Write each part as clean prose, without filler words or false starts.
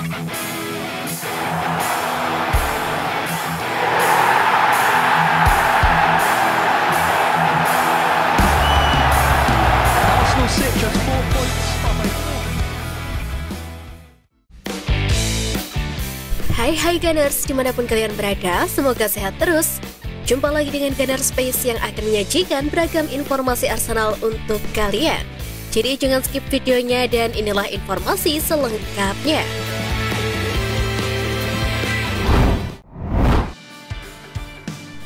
Arsenal sit just 4 points from a Hai Gunners, dimanapun kalian berada, semoga sehat terus. Jumpa lagi dengan Gunner Space yang akan menyajikan beragam informasi Arsenal untuk kalian. Jadi jangan skip videonya dan inilah informasi selengkapnya.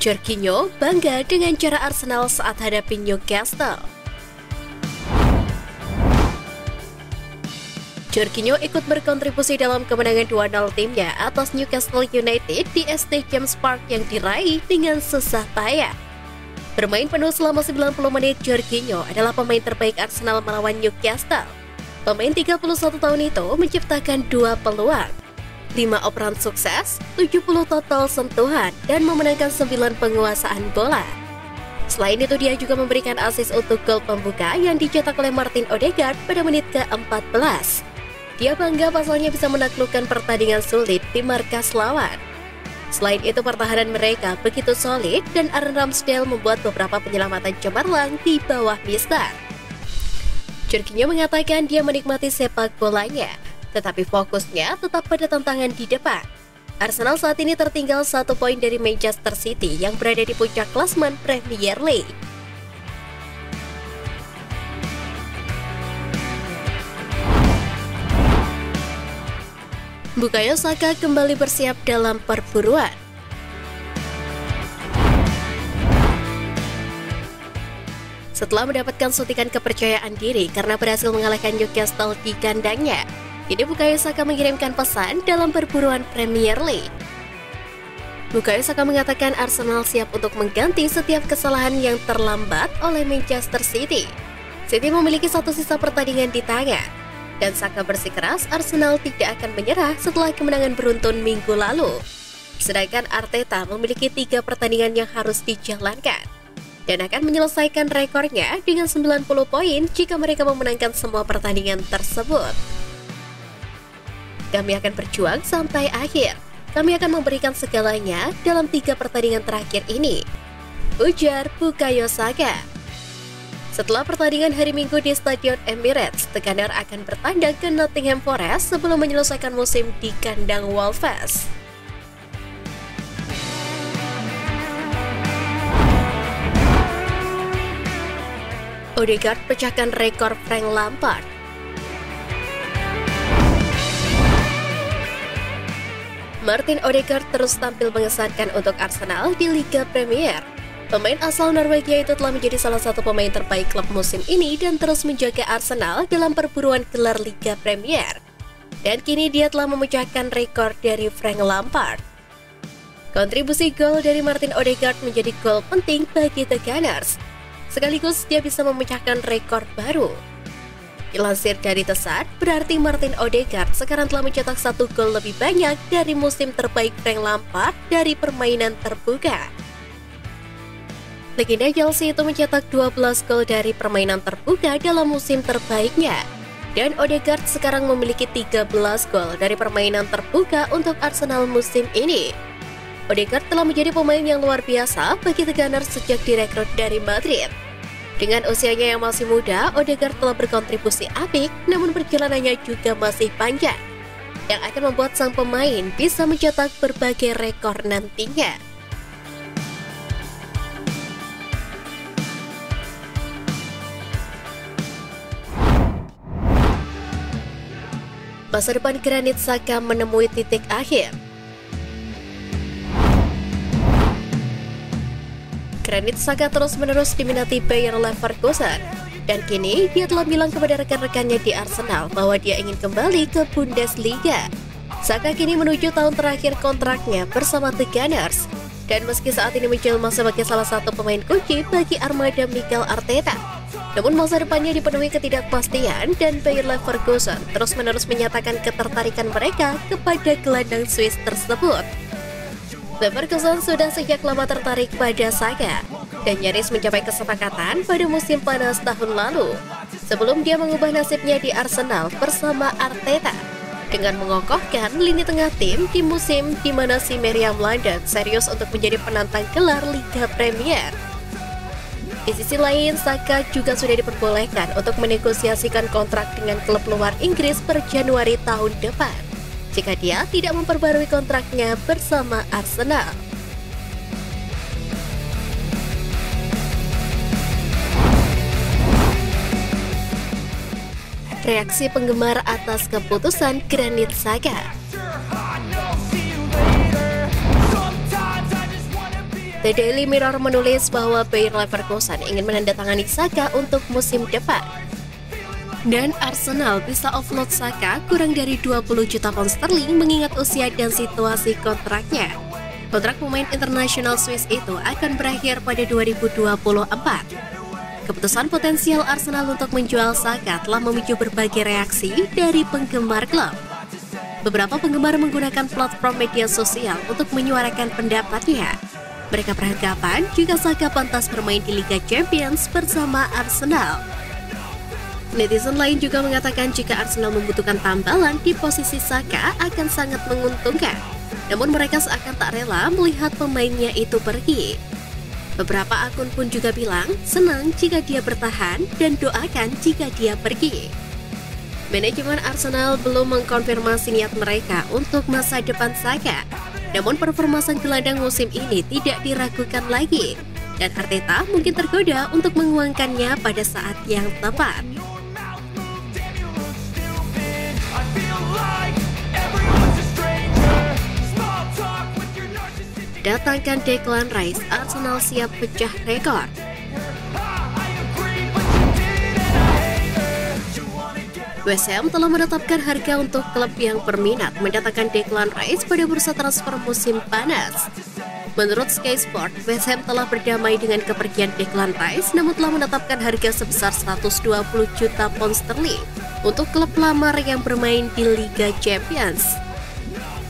Jorginho bangga dengan cara Arsenal saat hadapi Newcastle. Jorginho ikut berkontribusi dalam kemenangan 2-0 timnya atas Newcastle United di St James Park yang diraih dengan susah payah. Bermain penuh selama 90 menit, Jorginho adalah pemain terbaik Arsenal melawan Newcastle. Pemain 31 tahun itu menciptakan 2 peluang, 5 operan sukses, 70 total sentuhan, dan memenangkan 9 penguasaan bola. Selain itu, dia juga memberikan assist untuk gol pembuka yang dicetak oleh Martin Odegaard pada menit ke-14. Dia bangga pasalnya bisa menaklukkan pertandingan sulit di markas lawan. Selain itu, pertahanan mereka begitu solid dan Aaron Ramsdale membuat beberapa penyelamatan cemerlang di bawah Mister. Jorginho mengatakan dia menikmati sepak bolanya, tetapi fokusnya tetap pada tantangan di depan. Arsenal saat ini tertinggal 1 poin dari Manchester City yang berada di puncak klasemen Premier League. Bukayo Saka kembali bersiap dalam perburuan. Setelah mendapatkan suntikan kepercayaan diri karena berhasil mengalahkan Newcastle di kandangnya, kini Bukayo Saka mengirimkan pesan dalam perburuan Premier League. Bukayo Saka mengatakan Arsenal siap untuk mengganti setiap kesalahan yang terlambat oleh Manchester City. City memiliki satu sisa pertandingan di tangan, dan Saka bersikeras Arsenal tidak akan menyerah setelah kemenangan beruntun minggu lalu. Sedangkan Arteta memiliki 3 pertandingan yang harus dijalankan dan akan menyelesaikan rekornya dengan 90 poin jika mereka memenangkan semua pertandingan tersebut. Kami akan berjuang sampai akhir. Kami akan memberikan segalanya dalam 3 pertandingan terakhir ini, ujar Bukayo Saka. Setelah pertandingan hari Minggu di Stadion Emirates, The Gunner akan bertandang ke Nottingham Forest sebelum menyelesaikan musim di kandang Wolves. Odegaard pecahkan rekor Frank Lampard. Martin Odegaard terus tampil mengesankan untuk Arsenal di Liga Premier. Pemain asal Norwegia itu telah menjadi salah satu pemain terbaik klub musim ini dan terus menjaga Arsenal dalam perburuan gelar Liga Premier. Dan kini dia telah memecahkan rekor dari Frank Lampard. Kontribusi gol dari Martin Odegaard menjadi gol penting bagi The Gunners. Sekaligus dia bisa memecahkan rekor baru. Dilansir dari The Sun, berarti Martin Odegaard sekarang telah mencetak 1 gol lebih banyak dari musim terbaik Frank Lampard dari permainan terbuka. Legenda Chelsea itu mencetak 12 gol dari permainan terbuka dalam musim terbaiknya. Dan Odegaard sekarang memiliki 13 gol dari permainan terbuka untuk Arsenal musim ini. Odegaard telah menjadi pemain yang luar biasa bagi The Gunners sejak direkrut dari Madrid. Dengan usianya yang masih muda, Odegaard telah berkontribusi apik, namun perjalanannya juga masih panjang, yang akan membuat sang pemain bisa mencetak berbagai rekor nantinya. Masa depan Granit Xhaka menemui titik akhir. Granit Xhaka terus-menerus diminati Bayer Leverkusen, dan kini dia telah bilang kepada rekan-rekannya di Arsenal bahwa dia ingin kembali ke Bundesliga. Xhaka kini menuju tahun terakhir kontraknya bersama The Gunners, dan meski saat ini menjelma sebagai salah satu pemain kunci bagi armada Mikel Arteta, namun masa depannya dipenuhi ketidakpastian dan Bayer Leverkusen terus-menerus menyatakan ketertarikan mereka kepada gelandang Swiss tersebut. Leverkusen sudah sejak lama tertarik pada Xhaka dan nyaris mencapai kesepakatan pada musim panas tahun lalu sebelum dia mengubah nasibnya di Arsenal bersama Arteta. dengan mengokohkan lini tengah tim di musim di mana si Meriam London serius untuk menjadi penantang gelar Liga Premier. Di sisi lain, Saka juga sudah diperbolehkan untuk menegosiasikan kontrak dengan klub luar Inggris per Januari tahun depan, jika dia tidak memperbarui kontraknya bersama Arsenal. Reaksi penggemar atas keputusan Granit Xhaka. The Daily Mirror menulis bahwa Bayer Leverkusen ingin menandatangani Xhaka untuk musim depan. Dan Arsenal bisa offload Xhaka kurang dari 20 juta pound sterling mengingat usia dan situasi kontraknya. Kontrak pemain internasional Swiss itu akan berakhir pada 2024. Keputusan potensial Arsenal untuk menjual Xhaka telah memicu berbagai reaksi dari penggemar klub. Beberapa penggemar menggunakan platform media sosial untuk menyuarakan pendapatnya. Mereka beranggapan jika Xhaka pantas bermain di Liga Champions bersama Arsenal. Netizen lain juga mengatakan jika Arsenal membutuhkan tambalan di posisi Xhaka akan sangat menguntungkan. Namun mereka seakan tak rela melihat pemainnya itu pergi. Beberapa akun pun juga bilang senang jika dia bertahan dan doakan jika dia pergi. Manajemen Arsenal belum mengkonfirmasi niat mereka untuk masa depan Xhaka. Namun performa sang gelandang musim ini tidak diragukan lagi. Dan Arteta mungkin tergoda untuk menguangkannya pada saat yang tepat. Datangkan Declan Rice, Arsenal siap pecah rekor. West Ham telah menetapkan harga untuk klub yang berminat mendatangkan Declan Rice pada bursa transfer musim panas. Menurut Sky Sport, West Ham telah berdamai dengan kepergian Declan Rice namun telah menetapkan harga sebesar 120 juta pound sterling untuk klub lamar yang bermain di Liga Champions.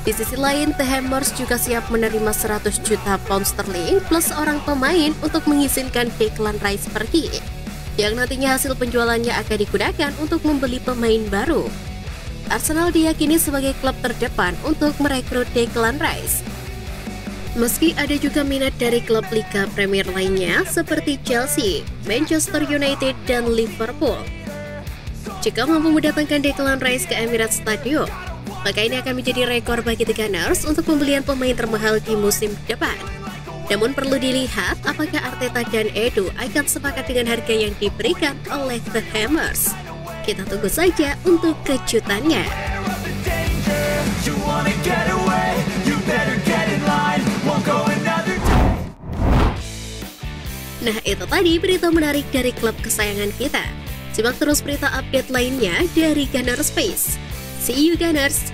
Di sisi lain, The Hammers juga siap menerima 100 juta pound sterling plus orang pemain untuk mengizinkan Declan Rice pergi, yang nantinya hasil penjualannya akan digunakan untuk membeli pemain baru. Arsenal diyakini sebagai klub terdepan untuk merekrut Declan Rice. Meski ada juga minat dari klub Liga Premier lainnya seperti Chelsea, Manchester United, dan Liverpool. Jika mampu mendatangkan Declan Rice ke Emirates Stadium, maka ini akan menjadi rekor bagi The Gunners untuk pembelian pemain termahal di musim depan. Namun perlu dilihat apakah Arteta dan Edu akan sepakat dengan harga yang diberikan oleh The Hammers. Kita tunggu saja untuk kejutannya. Nah, itu tadi berita menarik dari klub kesayangan kita. Simak terus berita update lainnya dari Gunners Space. See you Gunners!